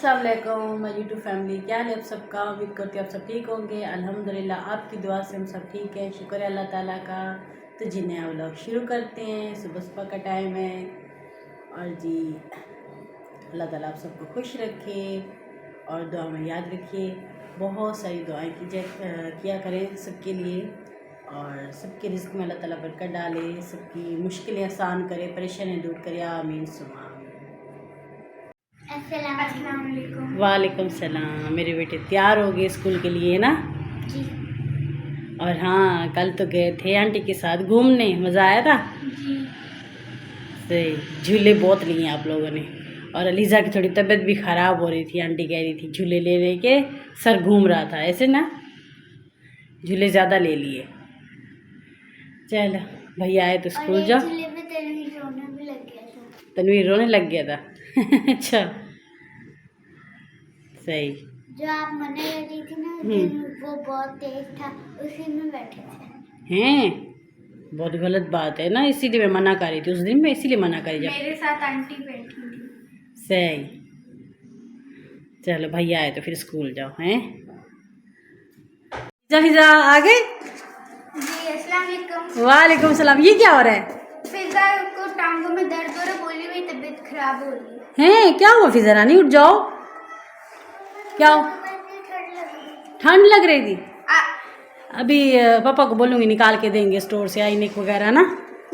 अस्सलाम वालेकुम my YouTube family, क्या हाल है आप सबका। उम्मीद करती हूँ आप सब ठीक होंगे। अल्हम्दुलिल्लाह आपकी दुआ से हम सब ठीक है, शुक्र है अल्लाह ताला का। तो जी नया व्लॉग शुरू करते हैं। सुबह सुबह का टाइम है और जी अल्लाह ताला आप सबको खुश रखे और दुआ में याद रखिए। बहुत सारी दुआएं किया करें सबके लिए और सबके रिज़्क़ में अल्लाह ताला बरकत डाले, सबकी मुश्किलें आसान करे, परेशानियाँ दूर करे। आमीन सुमा आमीन। वालेकुम सलाम। मेरे बेटे तैयार हो गए स्कूल के लिए ना जी। और हाँ, कल तो गए थे आंटी के साथ घूमने, मज़ा आया था जी। सही। झूले बहुत लिए आप लोगों ने और अलीज़ा की थोड़ी तबीयत भी ख़राब हो रही थी। आंटी कह रही थी झूले ले लेके सर घूम रहा था, ऐसे ना झूले ज़्यादा ले लिए। चलो भैया आए तो स्कूल जाओ। झूले में तनवीर रोने भी लग गया था। तनवीर रोने लग गया था अच्छा सही। जो आप मना कर रही थी ना उस दिन, वो बहुत तेज था, उसी में बैठे थे। हैं, बहुत गलत बात है ना, इसीलिए मैं मना कर रही थी उस दिन। मैं इसीलिए मना करी जब मेरे साथ आंटी बैठी थी। सही। चलो भैया आए तो फिर स्कूल जाओ हैं। फिजा आ गए। जी अस्सलाम वालेकुम। वालेकुम सलाम। ये क्या हो रहा है? फिजा को टांगों में दर्द हो रहा है, बोली मेरी तबीयत खराब हो रही है। हैं, क्या हुआ फिजा रानी? उठ जाओ। क्या हो? ठंड लग रही थी। अभी पापा को बोलूँगी निकाल के देंगे स्टोर से आईनेक वगैरह ना।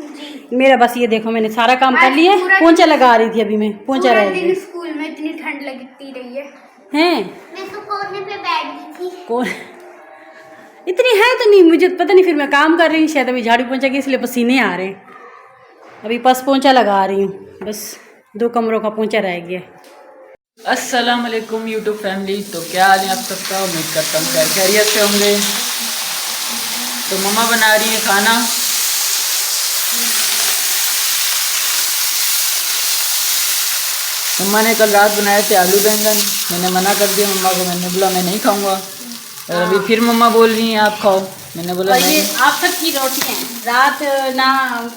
जी। मेरा बस ये देखो मैंने सारा काम कर लिया। पोंछा लगा रही थी अभी मैं, पोंछा रह गया। स्कूल में इतनी ठंड लगती रही है। हैं, मैं तो कोने पे बैठ गई थी। कौन इतनी है तो नहीं, मुझे पता नहीं। फिर मैं काम कर रही हूँ शायद, अभी झाड़ू पोंछा की इसलिए पसीने आ रहे हैं। अभी बस पोंछा लगा रही हूँ, बस 2 कमरों का पोंछा रह गया। अस्सलाम वालेकुम यूट्यूब फैमिली। तो क्या हाल है आप सबका? उम्मीद करता हूँ खैर खैरियत से होंगे। तो मम्मा बना रही है खाना। मम्मा ने कल रात बनाए थे आलू बैंगन। मैंने मना कर दिया मम्मा को, मैंने बोला मैं नहीं खाऊंगा। और अभी फिर मम्मा बोल रही हैं आप खाओ। मैंने बोला ये नहीं। आप सबकी रोटी है। रात ना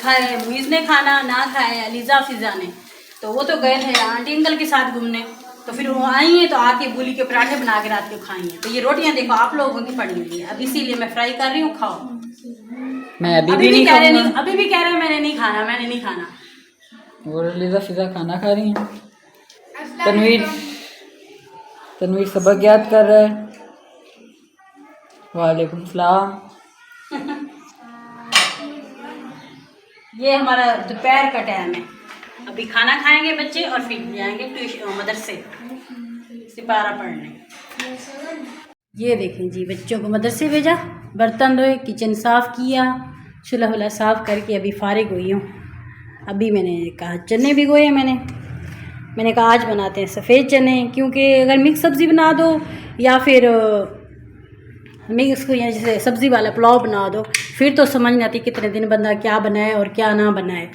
खाए मुइज़ ने खाना, ना खाए अलीज़ा फिजा ने। तो वो तो गए थे आंटी अंकल के साथ घूमने, तो फिर वो आई हैं तो आके मूली के पराठे बना के रात को खाई हैं। तो ये रोटियां देखो आप लोगों की पड़ी हुई है, अब इसीलिए मैं फ्राई कर रही हूँ, खाओ। मैं अभी भी नहीं कह रहे खाऊंगा। अभी भी कह रहे हैं मैंने नहीं खाना, मैंने नहीं खाना। वो लीजा फिजा खाना खा रही हैं। तनवीर तनवीर सबक याद कर रहा है। वालेकुम सलाम। ये हमारा दोपहर का टाइम है। अभी खाना खाएंगे बच्चे और फिर जाएंगे ट्यूशन मदरसे सिपारा पढ़ने। ये देखें जी, बच्चों को मदरसे भेजा, बर्तन धोए, किचन साफ़ किया, चूल्हा वूल्हा साफ़ करके अभी फारिग हुई हूँ। अभी मैंने कहा चने भिगोए मैंने कहा आज बनाते हैं सफ़ेद चने, क्योंकि अगर मिक्स सब्ज़ी बना दो या फिर मिक्स को जैसे सब्ज़ी वाला पुलाव बना दो, फिर तो समझ नहीं आती कितने दिन बंदा क्या बनाए और क्या ना बनाए।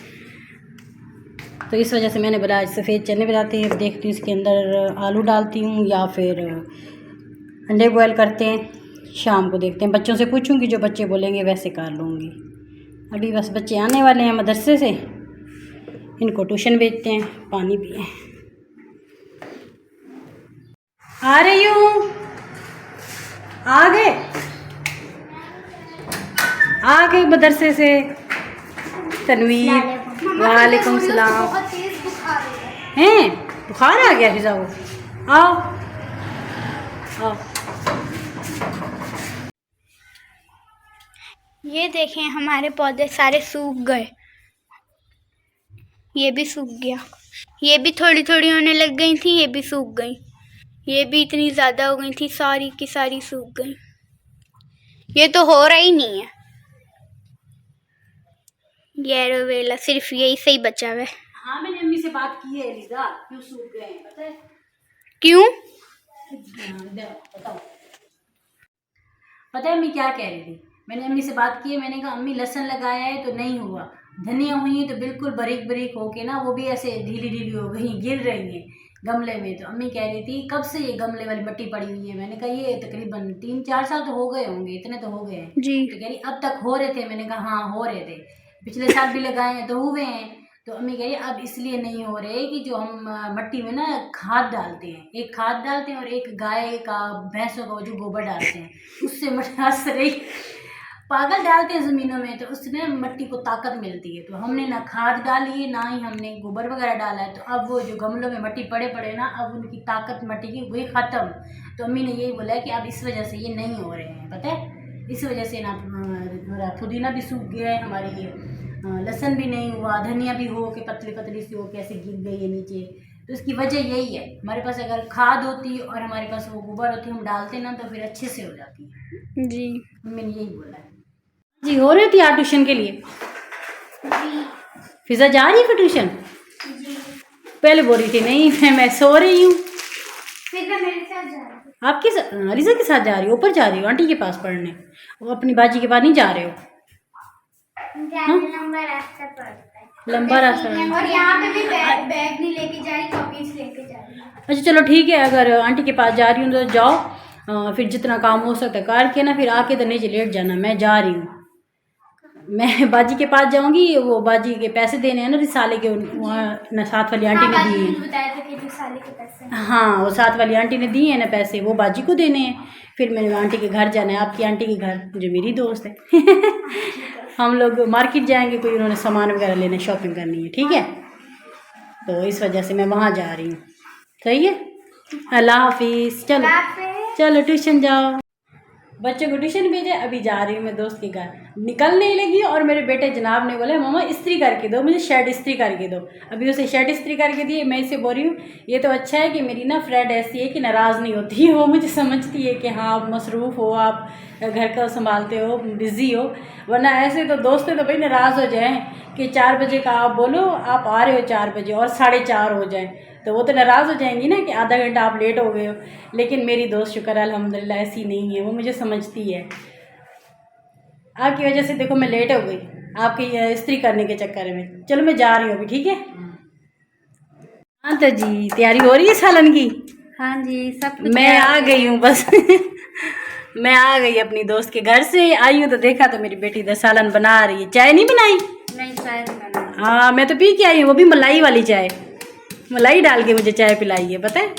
तो इस वजह से मैंने बोला आज सफ़ेद चने बनाते हैं। देखती हूँ इसके अंदर आलू डालती हूँ या फिर अंडे बॉयल करते हैं। शाम को देखते हैं, बच्चों से पूछूंगी, जो बच्चे बोलेंगे वैसे कर लूँगी। अभी बस बच्चे आने वाले हैं मदरसे से, इनको ट्यूशन भेजते हैं। पानी पिए, आ रही हूँ। आ गए मदरसे से तनवीर। वालेकुम सलाम। बहुत तेज बुखार है। हैं, बुखार आ गया फिजा को? आओ आओ। ये देखें हमारे पौधे सारे सूख गए। ये भी सूख गया, ये भी थोड़ी थोड़ी होने लग गई थी, ये भी सूख गई। ये भी इतनी ज़्यादा हो गई थी, सारी की सारी सूख गई। ये तो हो रहा ही नहीं है। ये एलोवेरा सिर्फ यही सही बचा हुआ है। हाँ, मैंने अम्मी से बात की है लिजा, क्यों सूख गए हैं पता है? क्यों? बताओ। पता है अम्मी क्या कह रही थी? मैंने अम्मी से बात की है, मैंने कहा अम्मी लहसुन लगाया है तो नहीं हुआ, धनिया हुई है तो बिल्कुल बारीक बारीक होके ना वो भी ऐसे ढीली ढीली हो गई, गिर रही हैं गमले में। तो अम्मी कह रही थी कब से ये गमले वाली मिट्टी पड़ी हुई है? मैंने कहा ये तकरीबन 3-4 साल तो हो गए होंगे, इतने तो हो गए हैं जी। तो कह रही अब तक हो रहे थे। मैंने कहा हाँ हो रहे थे, पिछले साल भी लगाए हैं तो हुए हैं। तो अम्मी कह रही अब इसलिए नहीं हो रहे कि जो हम मट्टी में ना खाद डालते हैं, एक खाद डालते हैं और एक गाय का भैंसों का जो गोबर डालते हैं, उससे मट्टी रही पागल डालते हैं ज़मीनों में, तो उससे मट्टी को ताकत मिलती है। तो हमने ना खाद डाली है ना ही हमने गोबर वगैरह डाला है, तो अब वो जो गमलों में मट्टी पड़े पड़े ना, अब उनकी ताकत मट्टी की हुई ख़त्म। तो अम्मी ने यही बोला है कि अब इस वजह से ये नहीं हो रहे हैं, पता है, इस वजह से ना पुदीना भी सूख गया है, हमारी लहसुन भी नहीं हुआ, धनिया भी हो के पतली पतली सी हो के ऐसे गिर गई है नीचे। तो इसकी वजह यही है, हमारे पास अगर खाद होती और हमारे पास वो गोबर होती हम डालते ना, तो फिर अच्छे से हो जाती है जी। मम्मी ने यही बोला है जी। हो रही थी आप ट्यूशन के लिए? फिजा जा रही है फिर ट्यूशन? पहले बोल रही थी नहीं मैं सो रही हूँ। आपके रिजा के साथ जा रही हो? ऊपर जा रही हो आंटी के पास पढ़ने? वो अपनी बाजी के पास नहीं जा रहे हो? लंबा रास्ता है और यहाँ पे भी बैग नहीं लेके जा रही, कॉपीज लेके जा रही। अच्छा चलो ठीक है, अगर आंटी के पास जा रही हूँ तो जाओ, फिर जितना काम हो सकता है करके ना, फिर आके तो नीचे लेट जाना। मैं जा रही हूँ, मैं बाजी के पास जाऊंगी, वो बाजी के पैसे देने हैं ना रिसाले के, वहाँ न साथ वाली आंटी ने दिए हैं। बताया था कि रिसाले के पैसे। हाँ वो साथ वाली आंटी ने दिए हैं ना पैसे, वो बाजी को देने हैं। फिर मैंने आंटी के घर जाना है, आपकी आंटी के घर जो मेरी दोस्त है हम लोग मार्केट जाएंगे, कोई उन्होंने सामान वगैरह लेना, शॉपिंग करनी है, ठीक है, तो इस वजह से मैं वहाँ जा रही हूँ। सही है, अल्लाह हाफिज़। चलो चलो ट्यूशन जाओ, बच्चों को ट्यूशन भेजे। अभी जा रही हूँ मैं दोस्त के घर, निकलने लगी और मेरे बेटे जनाब ने बोला मम्मा इस्त्री करके दो, मुझे शर्ट इस्त्री करके दो। अभी उसे शर्ट इस्त्री करके दी। मैं इसे बोल रही हूँ ये तो अच्छा है कि मेरी ना फ्रेंड ऐसी है कि नाराज़ नहीं होती है, वो मुझे समझती है कि हाँ आप मसरूफ़ हो, आप घर का संभालते हो, बिज़ी हो, वरना ऐसे तो दोस्त तो भाई नाराज़ हो जाएँ कि 4 बजे का आप बोलो आप आ रहे हो 4 बजे और 4:30 हो जाए, तो वो तो नाराज़ हो जाएंगी ना कि आधा घंटा आप लेट हो गए हो। लेकिन मेरी दोस्त शुक्र अल्हम्दुलिल्लाह ऐसी नहीं है, वो मुझे समझती है। आपकी वजह से देखो मैं लेट हो गई आपकी इस्त्री करने के चक्कर में। चलो मैं जा रही हूँ अभी, ठीक है। हाँ तो जी तैयारी हो रही है सालन की? हाँ जी सब मैं आ गई हूँ बस मैं आ गई अपनी दोस्त के घर से आई हूँ तो देखा तो मेरी बेटी इधर सालन बना रही है। चाय नहीं बनाई? नहीं चाय नहीं बनाई। हाँ मैं तो पी के आई हूँ, वो भी मलाई वाली चाय, मलाई डाल के मुझे चाय पिलाई है, पता है।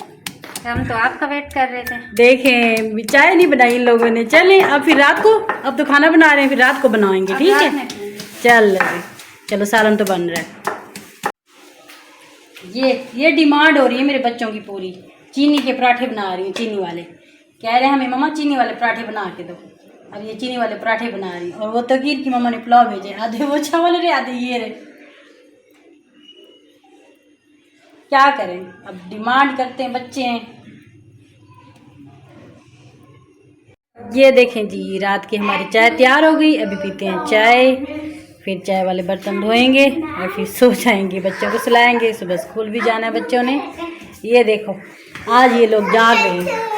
हम तो आपका वेट कर रहे थे। देखें चाय नहीं बनाई इन लोगों ने। चलें अब फिर रात को, अब तो खाना बना रहे हैं, फिर रात को बनाएंगे, ठीक है। चलो सालन तो बन रहा है। ये डिमांड हो रही है मेरे बच्चों की पूरी, चीनी के पराठे बना रही हूँ, चीनी वाले कह रहे हैं हमें मम्मा चीनी वाले पराठे बना के दो। अब ये चीनी वाले पराठे बना रही हूँ। और वो तकीर की मम्मा ने पुलाव भेजे, आधे वो चावल रहे आधे ये रहे। क्या करें, अब डिमांड करते हैं बच्चे हैं। ये देखें जी रात की हमारी चाय तैयार हो गई, अभी पीते हैं चाय, फिर चाय वाले बर्तन धोएंगे और फिर सो जाएंगे, बच्चों को सुलाएंगे, सुबह स्कूल भी जाना है बच्चों ने। ये देखो आज ये लोग जाग रहे हैं,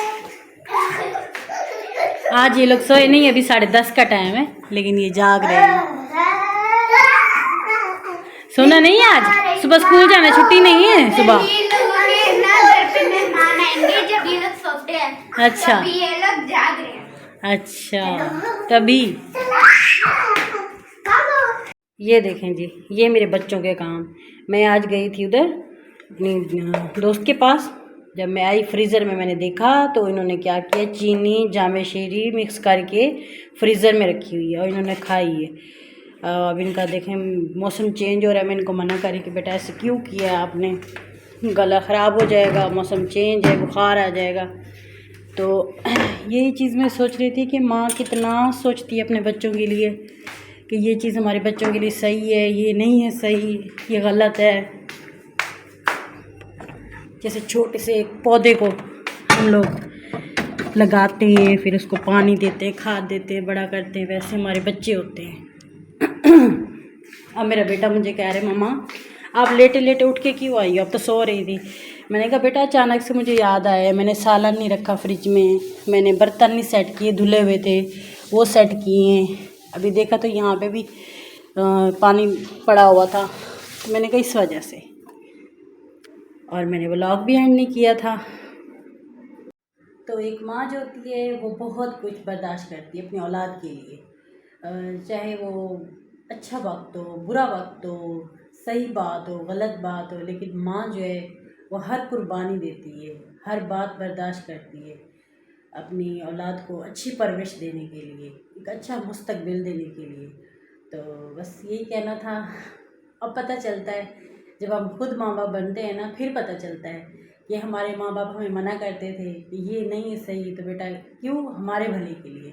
आज ये लोग सोए नहीं, अभी 10:30 का टाइम है लेकिन ये जाग रहे हैं। सोना नहीं है आज, सुबह स्कूल जाना, छुट्टी नहीं है सुबह। अच्छा ये लोग जाग रहे हैं। अच्छा तभी। ये देखें जी ये मेरे बच्चों के काम। मैं आज गई थी उधर अपनी दोस्त के पास, जब मैं आई फ्रीज़र में मैंने देखा तो इन्होंने क्या किया, चीनी जामे शीरी मिक्स करके फ्रीज़र में रखी हुई है और इन्होंने खाई है। अब इनका देखें मौसम चेंज हो रहा है, मैं इनको मना करी कि बेटा ऐसे क्यों किया आपने, गला ख़राब हो जाएगा, मौसम चेंज है, बुखार आ जाएगा। तो यही चीज़ मैं सोच रही थी कि माँ कितना सोचती है अपने बच्चों के लिए कि ये चीज़ हमारे बच्चों के लिए सही है, ये नहीं है सही, ये गलत है। जैसे छोटे से एक पौधे को हम लोग लगाते हैं, फिर उसको पानी देते हैं, खाद देते हैं, बड़ा करते हैं, वैसे हमारे बच्चे होते हैं। अब मेरा बेटा मुझे कह रहे मम्मा आप लेटे लेटे उठ के क्यों आई हो, अब तो सो रही थी। मैंने कहा बेटा अचानक से मुझे याद आया, मैंने सालन नहीं रखा फ्रिज में, मैंने बर्तन नहीं सेट किए, धुले हुए थे वो सेट किए हैं। अभी देखा तो यहाँ पे भी पानी पड़ा हुआ था, तो मैंने कहा इस वजह से, और मैंने व्लॉग भी एंड नहीं किया था। तो एक माँ जो होती है वो बहुत कुछ बर्दाश्त करती है अपनी औलाद के लिए, चाहे वो अच्छा वक्त हो, बुरा वक्त हो, सही बात हो गलत बात हो, लेकिन माँ जो है वो हर कुर्बानी देती है, हर बात बर्दाश्त करती है अपनी औलाद को अच्छी परवरिश देने के लिए, एक अच्छा मुस्तकबिल देने के लिए। तो बस यही कहना था। अब पता चलता है जब हम खुद माँ बाप बनते हैं ना, फिर पता चलता है कि हमारे माँ बाप हमें मना करते थे कि ये नहीं है सही, तो बेटा क्यों, हमारे भले के लिए,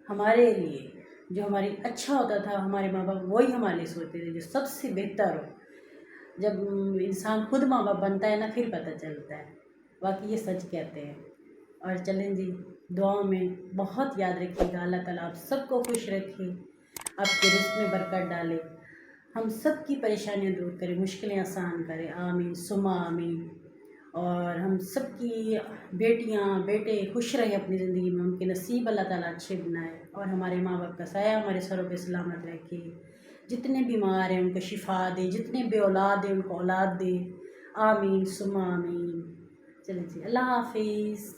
हमारे लिए जो हमारी अच्छा होता था, हमारे माँ बाप वही हमारे लिए सोचते थे जो सबसे बेहतर हो। जब इंसान खुद माँ बाप बनता है ना, फिर पता चलता है। बाकी ये सच कहते हैं। और चलें जी, दुआओं में बहुत याद रखिएगा। अल्लाह ताला आप सबको खुश रखे, आपके रिज़्क़ में बरकत डाले, हम सब की परेशानियाँ दूर करे, मुश्किलें आसान करे। आमीन सुम्मा आमीन। और हम सब की बेटियाँ बेटे खुश रहे अपनी ज़िंदगी में, उनके नसीब अल्लाह ताला अच्छे बनाए, और हमारे माँ बाप का साया हमारे सरों पे सलामत रखे। जितने बीमार हैं उनको शिफा दे, जितने बे औलाद हैं उनको औलाद दे। आमीन सुम्मा आमीन। चलिए जी, अल्लाह हाफिज़।